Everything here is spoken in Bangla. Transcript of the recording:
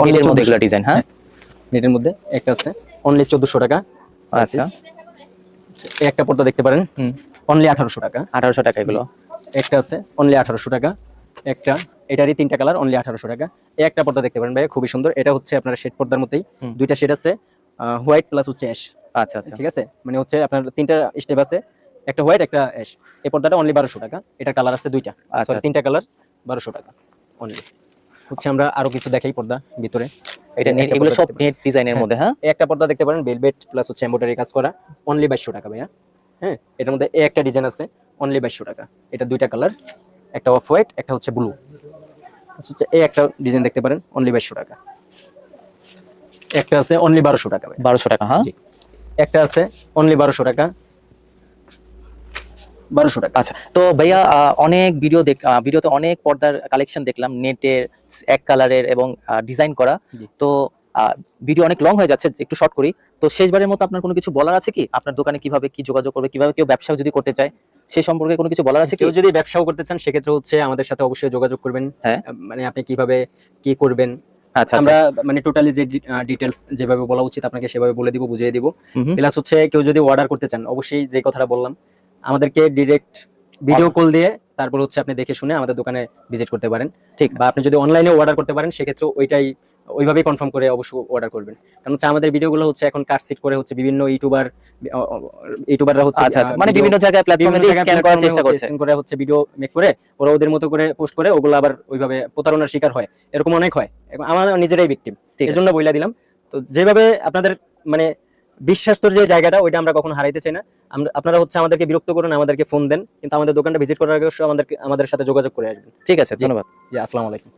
নেটের মধ্যে এগুলো ডিজাইন, হ্যাঁ নেটের মধ্যে একটা আছে অনলি 1400 টাকা। আচ্ছা এই একটা পর্দা দেখতে পারেন অনলি 1800 টাকা। 1800 টাকা এগুলো। একটা আছে অনলি 1800 টাকা। একটা এটারই তিনটা কালার অনলি 1800 টাকা। এই একটা পর্দা দেখতে পারেন ভাই, খুবই সুন্দর। এটা হচ্ছে আপনার শেড পর্দার মধ্যেই দুইটা শেড আছে, হোয়াইট প্লাস হচ্ছে অ্যাশ। আচ্ছা আচ্ছা ঠিক আছে, মানে হচ্ছে আপনার তিনটা স্টেপ আছে, একটা হোয়াইট একটা অ্যাশ। এই পর্দাটা অনলি 1200 টাকা। এটা কালার আছে দুইটা, আচ্ছা তিনটা কালার 1200 টাকা অনলি। হচ্ছে আমরা আরো কিছু দেখাই পর্দা ভিতরে। এটা নেট, এগুলো সব নেট ডিজাইনের মধ্যে। হ্যাঁ এই একটা পর্দা দেখতে পারেন ভেলভেট প্লাস হচ্ছে এমব্রয়ডারি কাজ করা অনলি 2200 টাকা ভাইয়া। হ্যাঁ, এটার মধ্যে এই একটা ডিজাইন আছে অনলি 2200 টাকা। এটা দুইটা কালার, একটা অফ হোয়াইট একটা হচ্ছে ব্লু। হচ্ছে এই একটা ডিজাইন দেখতে পারেন অনলি 2200 টাকা। একটা আছে অনলি 1200 টাকা ভাই। 1200 টাকা। হ্যাঁ একটা আছে অনলি 1200 টাকা। 1200 টাকা। আচ্ছা, তো ভাইয়া অনেক ভিডিওতে অনেক পর্দার কালেকশন দেখলাম নেটের, এক কালারের এবং ডিজাইন করা। তো ভিডিও অনেক লং হয়ে যাচ্ছে, একটু শর্ট করি। তো শেষবারের মতো আপনার কোনো কিছু বলার আছে কি? আপনার দোকানে কিভাবে কি যোগাযোগ করবে, কিভাবে কেউ ব্যবসা যদি করতে চায় সেই সম্পর্কে কোনো কিছু বলার আছে কি? কেউ যদি ব্যবসাও করতে চান সেক্ষেত্রে হচ্ছে আমাদের সাথে অবশ্যই যোগাযোগ করবেন। হ্যাঁ, মানে আপনি কিভাবে কি করবেন, আচ্ছা আমরা মানে টোটালি যে ডিটেইলস যেভাবে বলা উচিত আপনাকে সেভাবে বলে দিব, বুঝিয়ে দিব। হুম। প্লাস হচ্ছে কেউ যদি অর্ডার করতে চান অবশ্যই যে কথাটা বললাম, আমাদেরকে ডিরেক্ট ভিডিও কল দিয়ে তারপর হচ্ছে আপনি দেখে শুনে আমাদের দোকানে ভিজিট করতে পারেন। ঠিক, বা আপনি যদি অনলাইনে অর্ডার করতে পারেন সেক্ষেত্রে ওইভাবেই কনফার্ম করে অবশ্যই অর্ডার করবেন। কারণ হচ্ছে আমাদের ভিডিওগুলো হচ্ছে এখন কাট সিট করে হচ্ছে বিভিন্ন ইউটিউবাররা হচ্ছে আচ্ছা আচ্ছা, মানে বিভিন্ন জায়গায় প্ল্যাটফর্মে স্ক্যান করার চেষ্টা করছে, স্ক্যান করে হচ্ছে ভিডিও মেক করে ওরা ওদের মতো করে পোস্ট করে, ওগুলো আবার ওইভাবে প্রতারণার শিকার হয়, এরকম অনেক হয়। আমার নিজেরাই ভিকটিম, এজন্য বইলা দিলাম। তো যেভাবে আপনাদের মানে বিশ্বাস্তর যে জায়গাটা ওইটা আমরা কখনো হারাইতে চাই না। আপনারা হচ্ছে আমাদেরকে বিরক্ত করুন, আমাদেরকে ফোন দেন, কিন্তু আমাদের দোকানটা ভিজিট করার আগে আমাদের সাথে যোগাযোগ করে আসবেন। ঠিক আছে, ধন্যবাদ। জি, আসসালামু আলাইকুম।